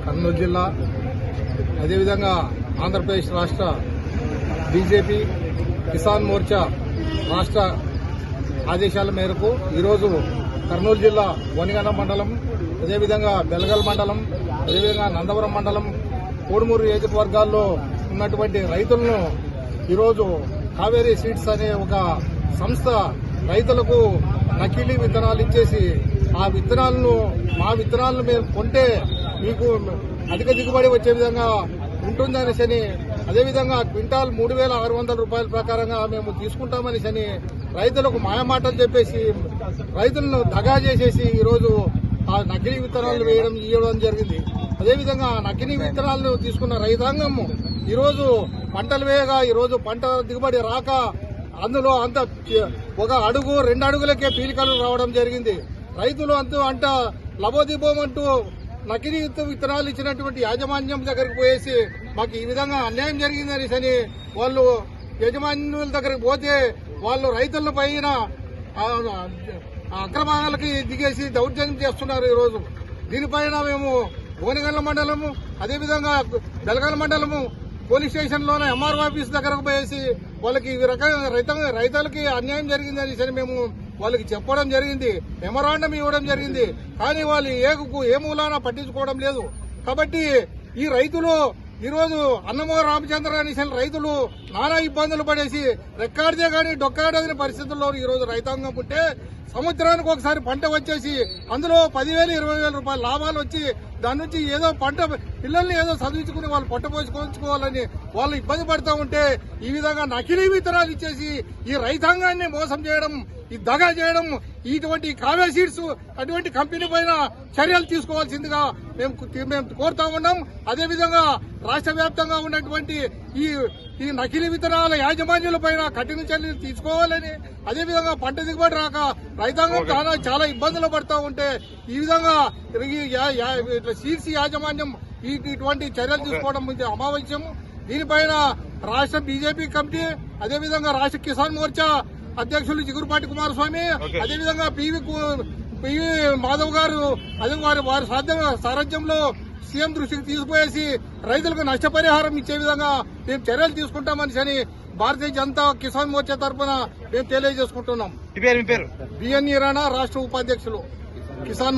కర్నూలు జిల్లా అదేవిధంగా ఆంధ్రప్రదేశ్ రాష్ట్ర బీజేపీ కిసాన్ మోర్చా రాష్ట్ర ఆదేశాల మేరకు ఈరోజు కర్నూలు జిల్లా వనిగండ మండలం, అదేవిధంగా బెల్గల్ మండలం, అదేవిధంగా నందవరం మండలం, కోడుమూరు నియోజకవర్గాల్లో ఉన్నటువంటి రైతులను ఈరోజు కావేరీ సీడ్స్ అనే ఒక సంస్థ రైతులకు నకిలీ విత్తనాలు ఇచ్చేసి ఆ విత్తనాలను మా విత్తనాలను మేము కొంటే మీకు అధిక దిగుబడి వచ్చే విధంగా ఉంటుందనేసని, అదేవిధంగా క్వింటాల్ 3,600 రూపాయల ప్రకారంగా మేము తీసుకుంటామనేసని రైతులకు మాయమాటలు చెప్పేసి రైతులను దగా చేసేసి ఈరోజు ఆ నకిలీ విత్తనాలు ఇవ్వడం జరిగింది. అదేవిధంగా నకిలీ విత్తనాలను తీసుకున్న రైతాంగం ఈరోజు పంటలు వేయగా ఈరోజు పంట దిగుబడి రాక అందులో అంత ఒక అడుగు 2 అడుగులకే పీలికలు రావడం జరిగింది. రైతులు అంట లబోదిబోమంటూ నకిలీ విత్తనాలు ఇచ్చినటువంటి యాజమాన్యం దగ్గరికి పోయేసి మాకు ఈ విధంగా అన్యాయం జరిగిందనేసని వాళ్ళు యజమానుల దగ్గరికి పోతే వాళ్ళు రైతుల పైన అక్రమాలకి దిగేసి దౌర్జన్యం చేస్తున్నారు. ఈరోజు దీనిపైన మేము గోనెగండ్ల మండలము, అదేవిధంగా బెల్గల్ మండలము పోలీస్ స్టేషన్లోనే ఎంఆర్ఓ ఆఫీస్ దగ్గరకు పోయేసి వాళ్ళకి ఈ రకంగా రైతులకి అన్యాయం జరిగిందని మేము వాళ్ళకి చెప్పడం జరిగింది, మెమరాండం ఇవ్వడం జరిగింది. కానీ వాళ్ళు ఏ మూలాన పట్టించుకోవడం లేదు. కాబట్టి ఈ రైతులు ఈరోజు అన్నమో రామచంద్ర అనేసి రైతులు నానా ఇబ్బందులు పడేసి రెక్కాడితే గానీ డొక్కాడని పరిస్థితుల్లో ఈరోజు రైతాంగం ఉంటే సంవత్సరానికి ఒకసారి పంట వచ్చేసి అందులో 10,000, 20,000 రూపాయల లాభాలు వచ్చి దాని నుంచి ఏదో పంట పిల్లల్ని ఏదో చదివించుకుని వాళ్ళు పొట్ట పోసుకోవాలని వాళ్ళు ఇబ్బంది పడతా ఉంటే ఈ విధంగా నకిలీ విత్తనాలు ఇచ్చేసి ఈ రైతాంగాన్ని మోసం చేయడం, ఈ దగా చేయడం, ఇటువంటి కావేరీ సీడ్స్ అటువంటి కంపెనీ పైన చర్యలు తీసుకోవాల్సిందిగా మేము కోరుతా ఉన్నాం. అదేవిధంగా రాష్ట్ర వ్యాప్తంగా ఉన్నటువంటి ఈ నకిలీ విత్తనాల యాజమాన్యుల పైన కఠిన చర్యలు తీసుకోవాలని, అదేవిధంగా పంట దిగుబడి రాక రైతాంగం చాలా ఇబ్బందులు పడతా ఉంటే ఈ విధంగా సీడ్స్ యాజమాన్యం ఇటువంటి చర్యలు తీసుకోవడం అమావశ్యం. దీనిపైన రాష్ట్ర బీజేపీ కమిటీ, అదేవిధంగా రాష్ట్ర కిసాన్ మోర్చా అధ్యక్షులు చిగురుపాటి కుమారస్వామి, అదేవిధంగా పివి మాధవ్ గారు అదే వారి సారథ్యంలో సీఎం దృష్టికి తీసుకుపోయేసి రైతులకు నష్టపరిహారం ఇచ్చే విధంగా మేము చర్యలు తీసుకుంటామని భారతీయ జనతా కిసాన్ మోర్చా తరఫున మేము తెలియజేసుకుంటున్నాం. బిఎన్ రాణా రాష్ట్ర ఉపాధ్యక్షులు కిసాన్